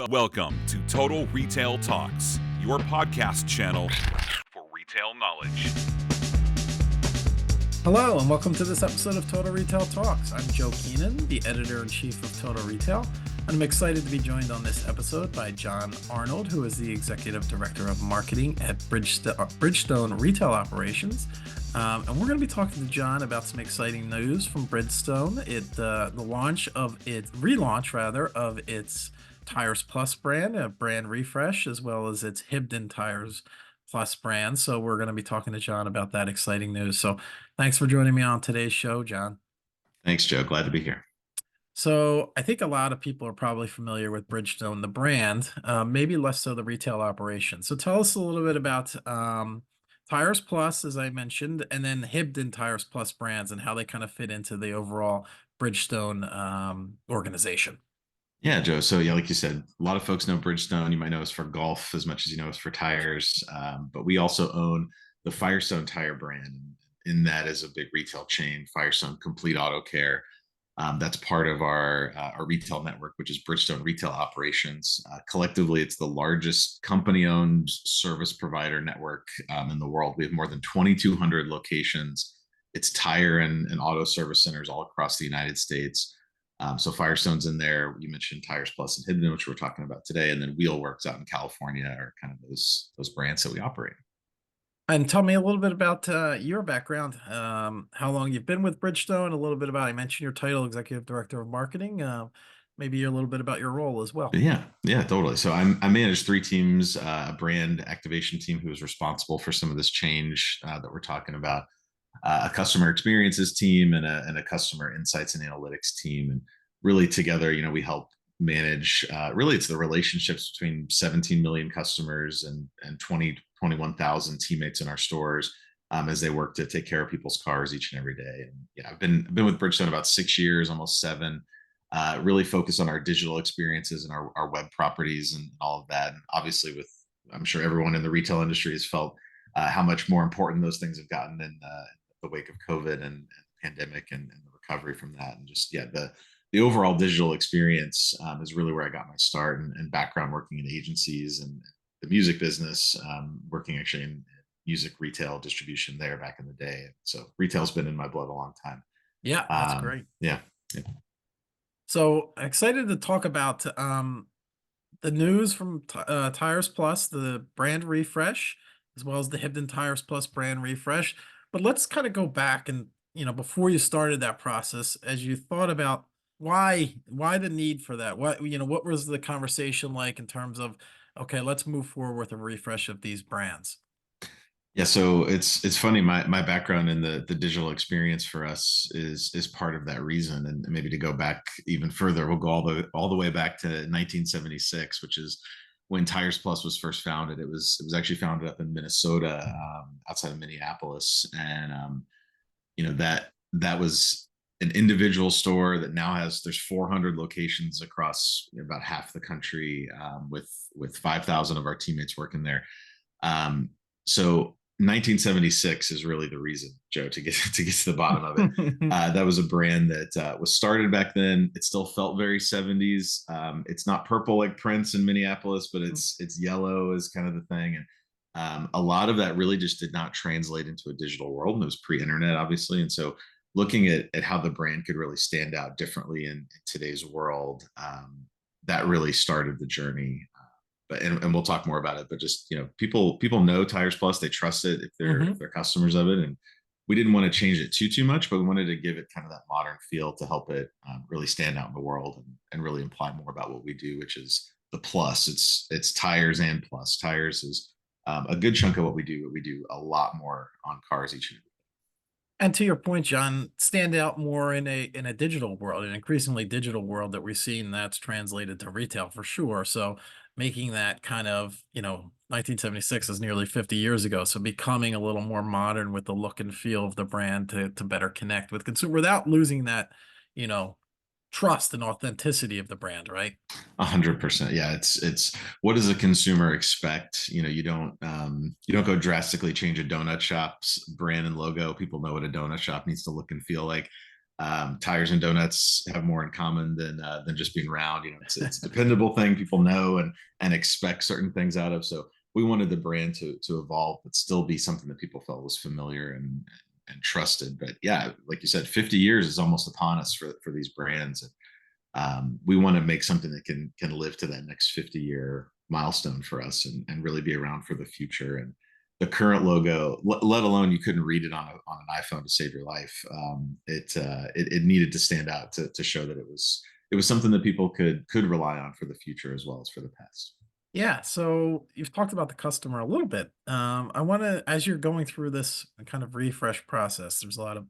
Welcome to Total Retail Talks, your podcast channel for retail knowledge. Hello, and welcome to this episode of Total Retail Talks. I'm Joe Keenan, the editor-in-chief of Total Retail. I'm excited to be joined on this episode by Jon Arnold, who is the executive director of marketing at Bridgestone Retail Operations. And we're going to be talking to Jon about some exciting news from Bridgestone. The relaunch of its Tires Plus brand, a brand refresh, as well as its Hibdon Tires Plus brand. So we're going to be talking to Jon about that exciting news. So thanks for joining me on today's show, Jon. Thanks, Joe. Glad to be here. So I think a lot of people are probably familiar with Bridgestone, the brand, maybe less so the retail operation. So tell us a little bit about Tires Plus, as I mentioned, and then Hibdon Tires Plus brands and how they kind of fit into the overall Bridgestone organization. Yeah, Joe. So yeah, like you said, a lot of folks know Bridgestone. You might know us for golf as much as you know us for tires, but we also own the Firestone tire brand. In that is a big retail chain, Firestone Complete Auto Care. That's part of our retail network, which is Bridgestone Retail Operations. Collectively, it's the largest company-owned service provider network in the world. We have more than 2,200 locations. It's tire and auto service centers all across the United States. So Firestone's in there. You mentioned Tires Plus and Hibdon, which we're talking about today, and then Wheelworks out in California are kind of those brands that we operate. And tell me a little bit about your background, how long you've been with Bridgestone, a little bit about, I mentioned your title, Executive Director of Marketing, maybe a little bit about your role as well. Yeah, totally. So I manage 3 teams, a brand activation team who is responsible for some of this change that we're talking about, a customer experiences team, and a customer insights and analytics team. And really together, we help manage, really it's the relationships between 17 million customers and 21,000 teammates in our stores as they work to take care of people's cars each and every day. And yeah, I've been with Bridgestone about 6 years, almost 7. Really focus on our digital experiences and our web properties and all of that. And obviously, I'm sure everyone in the retail industry has felt how much more important those things have gotten in the wake of COVID and the pandemic and the recovery from that. And just the overall digital experience is really where I got my start and background working in agencies and the music business, working actually in music retail distribution there back in the day. So retail's been in my blood a long time. Yeah, that's great. Yeah. So excited to talk about the news from Tires Plus, the brand refresh, as well as the Hibdon Tires Plus brand refresh. But let's kind of go back and, before you started that process, as you thought about why the need for that? What was the conversation like in terms of, okay, let's move forward with a refresh of these brands? Yeah, so it's funny. My background in the digital experience for us is part of that reason. And maybe to go back even further, we'll go all the way back to 1976, which is when Tires Plus was first founded. It was actually founded up in Minnesota, outside of Minneapolis, and that was an individual store that now there's 400 locations across about half the country, with 5,000 of our teammates working there. So 1976 is really the reason, Joe, to get to the bottom of it. That was a brand that was started back then. It still felt very 70s. It's not purple like Prince in Minneapolis, but it's yellow is kind of the thing. And a lot of that really just did not translate into a digital world. And it was pre-internet, obviously. And so looking at how the brand could really stand out differently in today's world, that really started the journey. And we'll talk more about it, but just, people know Tires Plus, they trust it if they're customers of it. And we didn't want to change it too much, but we wanted to give it kind of that modern feel to help it really stand out in the world and really imply more about what we do, which is the plus. It's tires and plus. Tires is a good chunk of what we do, but we do a lot more on cars each and every day. And to your point, Jon, stand out more in a digital world, an increasingly digital world that we've seen that's translated to retail for sure. So making that kind of, 1976 is nearly 50 years ago. So becoming a little more modern with the look and feel of the brand to better connect with consumer without losing that, trust and authenticity of the brand, right? 100%. Yeah, it's what does a consumer expect? You don't go drastically change a donut shop's brand and logo. People know what a donut shop needs to look and feel like. Tires and donuts have more in common than just being round. It's a dependable thing people know and expect certain things out of. So we wanted the brand to evolve, but still be something that people felt was familiar and trusted. But yeah, like you said, 50 years is almost upon us for these brands. And we want to make something that can live to that next 50-year milestone for us and really be around for the future. And the current logo, let alone you couldn't read it on an iPhone to save your life. It needed to stand out to show that it was something that people could rely on for the future as well as for the past. Yeah, so you've talked about the customer a little bit. I want to, as you're going through this kind of refresh process, there's a lot of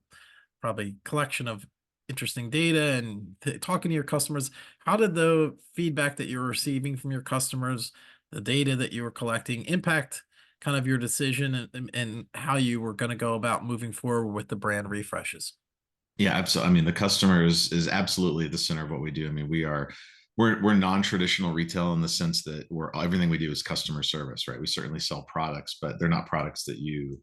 probably collection of interesting data and talking to your customers. How did the feedback that you're receiving from your customers, the data that you were collecting, impact kind of your decision and how you were going to go about moving forward with the brand refreshes? Yeah, absolutely. I mean, the customer is absolutely the center of what we do. I mean, we're non-traditional retail in the sense that everything we do is customer service, right? We certainly sell products, but they're not products that you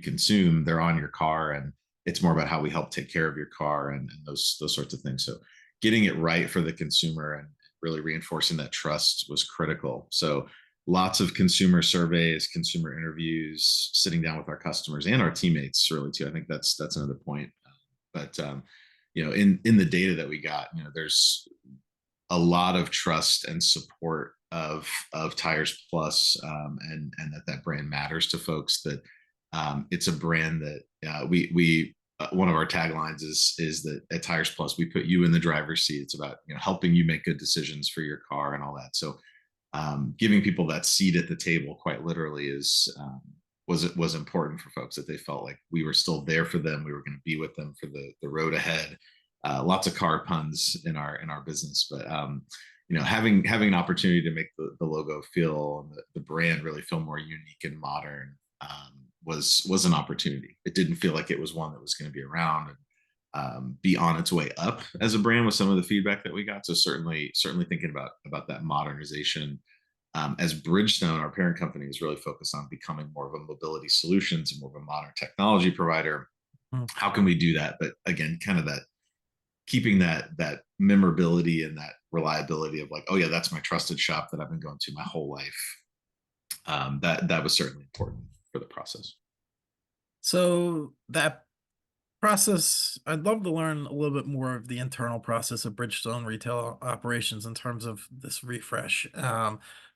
consume. They're on your car, and it's more about how we help take care of your car and those sorts of things. So getting it right for the consumer and really reinforcing that trust was critical. So lots of consumer surveys, consumer interviews, sitting down with our customers and our teammates really too. I think that's another point. But in the data that we got, there's a lot of trust and support of Tires Plus, and that brand matters to folks. That it's a brand that we one of our taglines is that at Tires Plus we put you in the driver's seat. It's about helping you make good decisions for your car and all that. So giving people that seat at the table, quite literally, was important for folks, that they felt like we were still there for them. We were going to be with them for the road ahead. Lots of car puns in our business, but having an opportunity to make the logo feel and the brand really feel more unique and modern was an opportunity. It didn't feel like it was one that was going to be around and be on its way up as a brand with some of the feedback that we got. So certainly thinking about that modernization. As Bridgestone, our parent company, is really focused on becoming more of a mobility solutions and more of a modern technology provider. How can we do that? But again, kind of that keeping that memorability and that reliability of like, oh yeah, that's my trusted shop that I've been going to my whole life. That was certainly important for the process. So that process, I'd love to learn a little bit more of the internal process of Bridgestone Retail Operations in terms of this refresh.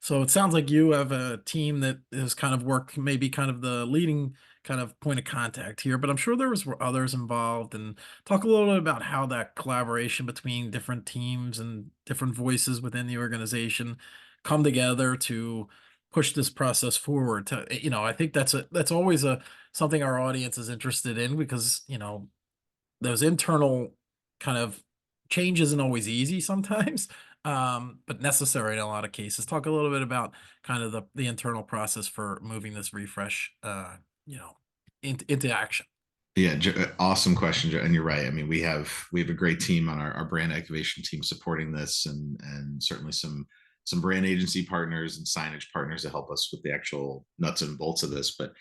So it sounds like you have a team that has kind of worked, maybe kind of the leading kind of point of contact here, but I'm sure were others involved. And talk a little bit about how that collaboration between different teams and different voices within the organization come together to push this process forward. I think that's always something our audience is interested in, because those internal kind of change isn't always easy sometimes, but necessary in a lot of cases. Talk a little bit about kind of the internal process for moving this refresh into action. Yeah, awesome question, Joe. And you're right. I mean, we have a great team on our brand activation team supporting this, and certainly some brand agency partners and signage partners to help us with the actual nuts and bolts of this. But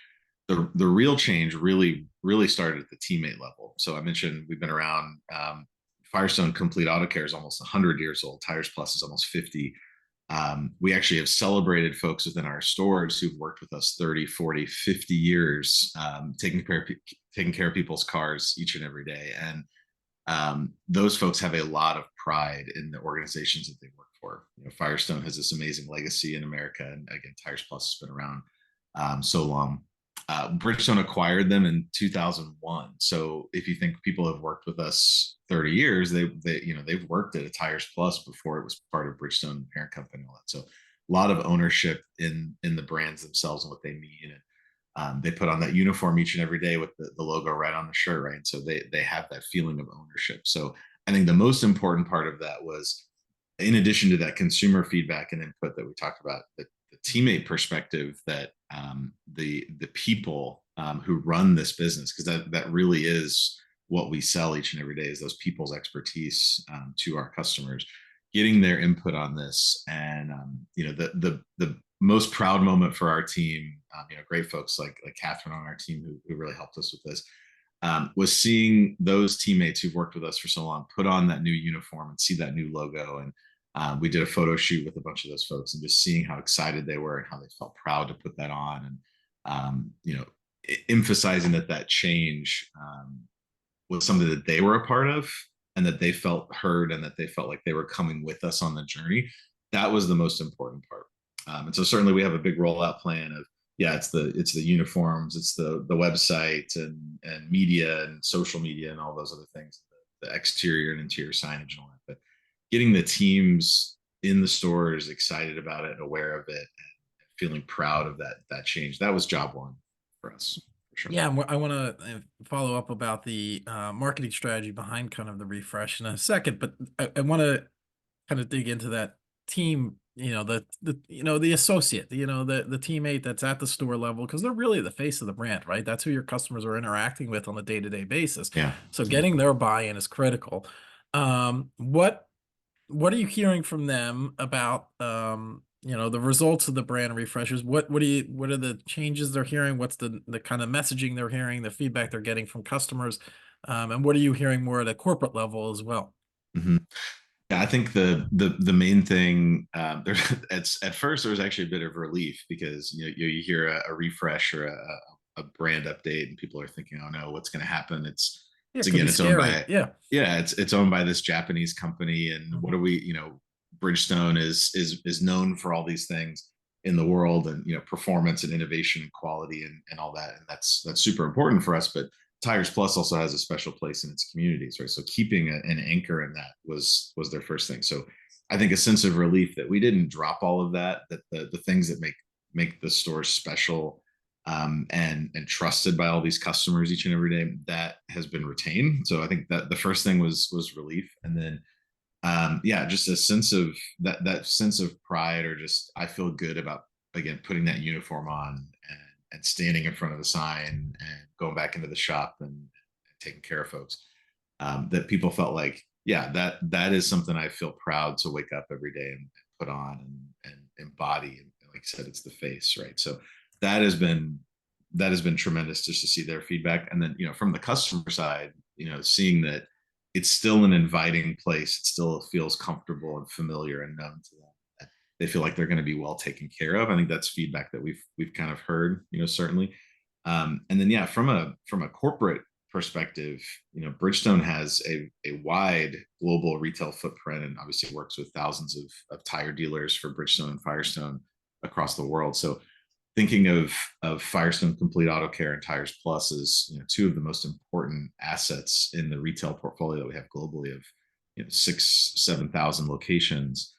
the real change really started at the teammate level. So I mentioned we've been around. Firestone Complete Auto Care is almost 100 years old. Tires Plus is almost 50. We actually have celebrated folks within our stores who've worked with us 30, 40, 50 years, taking care of people's cars each and every day. And those folks have a lot of pride in the organizations that they work for. Firestone has this amazing legacy in America. And again, Tires Plus has been around so long. Bridgestone acquired them in 2001. So if you think people have worked with us 30 years, they've worked at a Tires Plus before it was part of Bridgestone parent company and all that. So a lot of ownership in the brands themselves and what they mean. And they put on that uniform each and every day with the logo right on the shirt, right? And so they have that feeling of ownership. So I think the most important part of that was, in addition to that consumer feedback and input that we talked about, the teammate perspective, that the people who run this business, because that really is what we sell each and every day, is those people's expertise to our customers, getting their input on this. And the most proud moment for our team, great folks like Catherine on our team who really helped us with this. was seeing those teammates who've worked with us for so long put on that new uniform and see that new logo. And we did a photo shoot with a bunch of those folks, and just seeing how excited they were and how they felt proud to put that on. And emphasizing that change was something that they were a part of, and that they felt heard, and that they felt like they were coming with us on the journey. That was the most important part. And so certainly we have a big rollout plan of, it's the uniforms, it's the website and media and social media and all those other things, the exterior and interior signage and all that. But getting the teams in the stores excited about it and aware of it and feeling proud of that change, that was job one for us. Sure. Yeah, I want to follow up about the marketing strategy behind kind of the refresh in a second, but I want to kind of dig into that team, the associate, the teammate that's at the store level, because they're really the face of the brand, right? That's who your customers are interacting with on a day-to-day basis. Yeah. So getting their buy-in is critical. What are you hearing from them about the results of the brand refreshes? What are the changes they're hearing? What's the kind of messaging they're hearing, the feedback they're getting from customers? And what are you hearing more at a corporate level as well? Mm-hmm. Yeah, I think the main thing, there, at first there was actually a bit of relief, because you hear a refresh or a brand update, and people are thinking, oh no, what's going to happen? Yeah, it could Again, be it's owned scary. by, Yeah. it's owned by this Japanese company, and what are we, Bridgestone is known for all these things in the world, and performance and innovation and quality and all that, and that's super important for us. But Tires Plus also has a special place in its communities, right? So keeping an anchor in that was their first thing. So I think a sense of relief that we didn't drop all of that, that the things that make the stores special, and trusted by all these customers each and every day, that has been retained. So I think that the first thing was relief. And then just a sense of that sense of pride, or just, I feel good about, again, putting that uniform on and standing in front of the sign and going back into the shop and taking care of folks. That people felt like, that is something I feel proud to wake up every day and put on and embody. And like I said, it's the face, right? So that has been tremendous, just to see their feedback. And then, from the customer side, seeing that it's still an inviting place, it still feels comfortable and familiar and known to them. They feel like they're going to be well taken care of. I think that's feedback that we've kind of heard, certainly. And then, from a corporate perspective, Bridgestone has a wide global retail footprint, and obviously works with thousands of tire dealers for Bridgestone and Firestone across the world. So thinking of Firestone Complete Auto Care and Tires Plus as, two of the most important assets in the retail portfolio that we have globally, of 6,000-7,000 locations.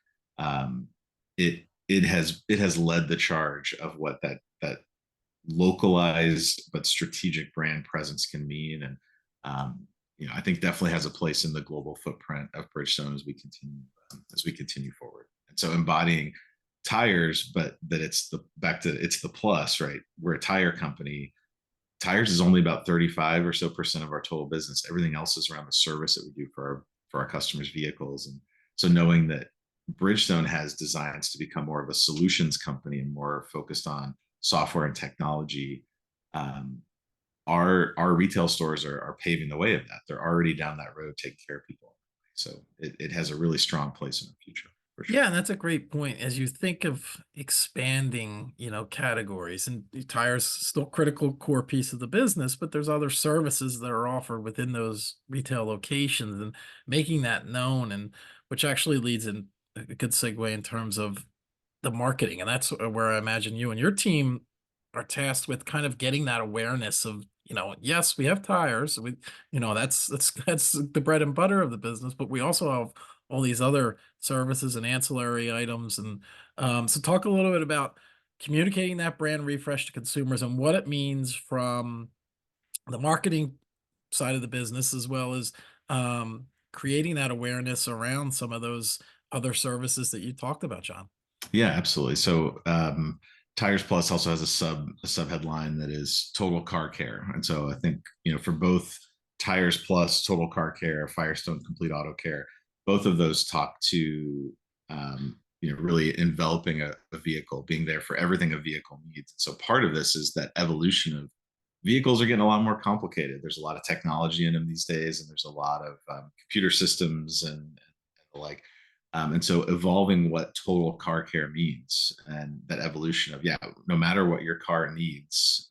It has led the charge of what that localized but strategic brand presence can mean. And I think definitely has a place in the global footprint of Bridgestone as we continue forward. And so embodying tires, but that it's the plus, right? We're a tire company. Tires is only about 35% or so of our total business. Everything else is around the service that we do for our customers' vehicles. And so knowing that Bridgestone has designs to become more of a solutions company and more focused on software and technology, our retail stores are paving the way of that. They're already down that road, taking care of people. So it has a really strong place in the future. Sure. Yeah, and that's a great point. As you think of expanding, categories, and tires still critical core piece of the business, but there's other services that are offered within those retail locations, and making that known, and which actually leads in a good segue in terms of the marketing. And that's where I imagine you and your team are tasked with kind of getting that awareness of, yes, we have tires. That's the bread and butter of the business, but we also have all these other services and ancillary items. And so talk a little bit about communicating that brand refresh to consumers and what it means from the marketing side of the business, as well as creating that awareness around some of those other services that you talked about, Jon. Yeah, absolutely. So Tires Plus also has a sub headline that is Total Car Care. And so I think, for both Tires Plus, Total Car Care, Firestone Complete Auto Care, both of those talk to, really enveloping a vehicle, being there for everything a vehicle needs. So part of this is that evolution of vehicles are getting a lot more complicated. There's a lot of technology in them these days, and there's a lot of computer systems and the like. And so evolving what total car care means, and that evolution of, no matter what your car needs,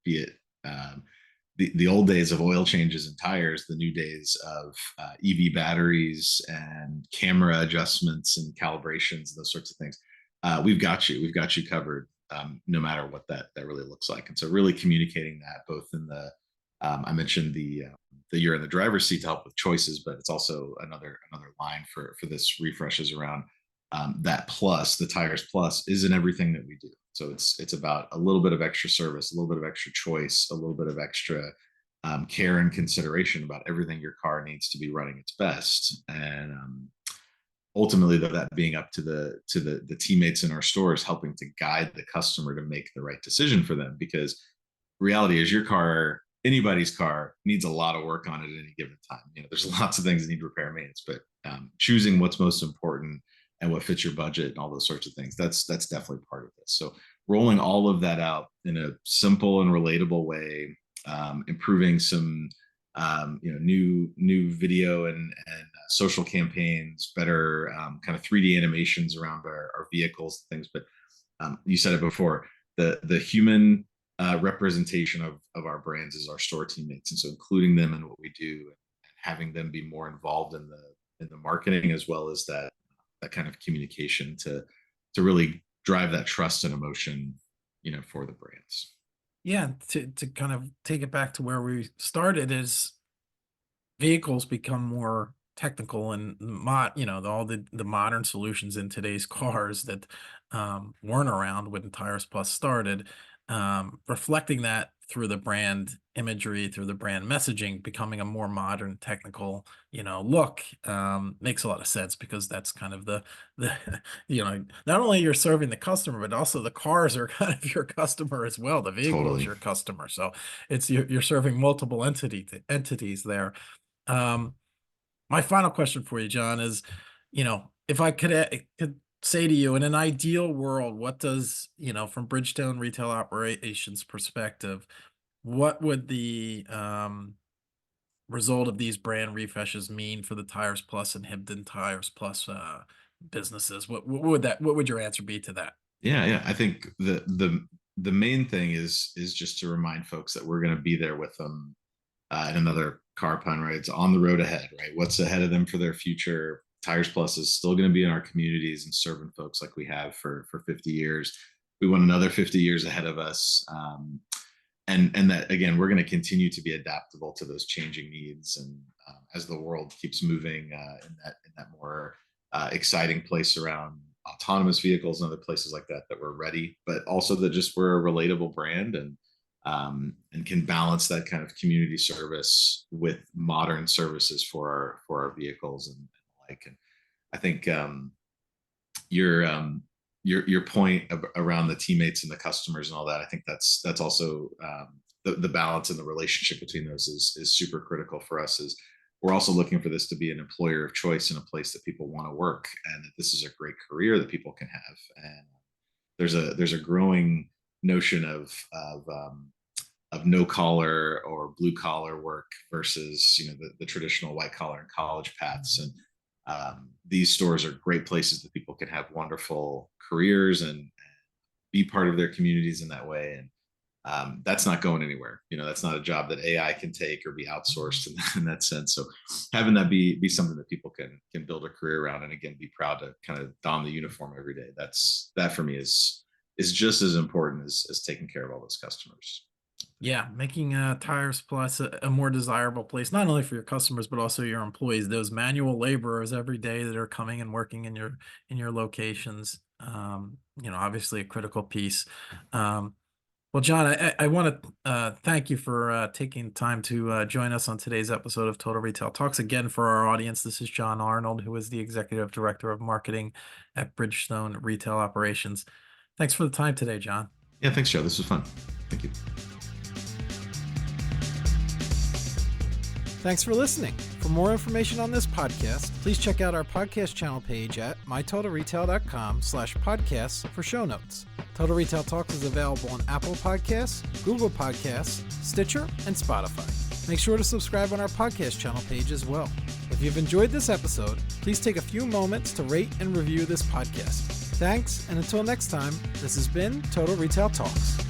be it the old days of oil changes and tires, the new days of EV batteries and camera adjustments and calibrations, those sorts of things. We've got you. We've got you covered, no matter what that really looks like. And so, really communicating that both in the I mentioned the you're in the driver's seat to help with choices, but it's also another line for this refresh is around that plus the tires plus is in everything that we do. So it's about a little bit of extra service, a little bit of extra choice, a little bit of extra care and consideration about everything your car needs to be running its best. And ultimately, that being up to the teammates in our stores, helping to guide the customer to make the right decision for them. Because reality is, your car, anybody's car, needs a lot of work on it at any given time. There's lots of things that need repair and maintenance, but choosing what's most important and what fits your budget and all those sorts of things, that's definitely part of this. So rolling all of that out in a simple and relatable way, improving some new video and social campaigns, better kind of 3D animations around our vehicles, things. But you said it before, the human representation of our brands is our store teammates, and so including them in what we do and having them be more involved in the marketing, as well as that kind of communication to really drive that trust and emotion, for the brands. Yeah, to kind of take it back to where we started, is vehicles become more technical and all the modern solutions in today's cars that weren't around when Tires Plus started, reflecting that through the brand imagery, through the brand messaging, becoming a more modern technical look, makes a lot of sense, because that's kind of the not only you're serving the customer, but also the cars are kind of your customer as well. The vehicle Totally. is your customer, so it's you're serving multiple entities there. My final question for you, John, is, if I could say to you, in an ideal world, what does, from Bridgestone Retail Operations perspective, what would the result of these brand refreshes mean for the Tires Plus and Hibdon Tires Plus businesses? What would your answer be to that? Yeah. I think the main thing is just to remind folks that we're going to be there with them, and another car pun, right? It's on the road ahead, right? What's ahead of them for their future? Tires Plus is still going to be in our communities and serving folks like we have for 50 years. We want another 50 years ahead of us. And that, again, we're going to continue to be adaptable to those changing needs. And as the world keeps moving in that more exciting place around autonomous vehicles and other places like that we're ready, but also that just we're a relatable brand, and can balance that kind of community service with modern services for our vehicles and the like. And I think your point around the teammates and the customers and all that, I think that's also the balance and the relationship between those is super critical for us. Is we're also looking for this to be an employer of choice and a place that people want to work, and that this is a great career that people can have. And there's a growing notion of no collar or blue collar work versus the traditional white collar and college paths. And these stores are great places that people can have wonderful careers and be part of their communities in that way. And that's not going anywhere. That's not a job that AI can take or be outsourced in that sense. So having that be something that people can build a career around, and again, be proud to kind of don the uniform every day. That for me is just as important as taking care of all those customers. Yeah, making Tires Plus a more desirable place, not only for your customers, but also your employees, those manual laborers every day that are coming and working in your locations. Obviously a critical piece. Well, John, I want to thank you for taking time to join us on today's episode of Total Retail Talks. Again, for our audience, this is Jon Arnold, who is the Executive Director of Marketing at Bridgestone Retail Operations. Thanks for the time today, John. Yeah, thanks, Joe. This was fun. Thank you. Thanks for listening. For more information on this podcast, please check out our podcast channel page at mytotalretail.com/podcasts for show notes. Total Retail Talks is available on Apple Podcasts, Google Podcasts, Stitcher, and Spotify. Make sure to subscribe on our podcast channel page as well. If you've enjoyed this episode, please take a few moments to rate and review this podcast. Thanks, and until next time, this has been Total Retail Talks.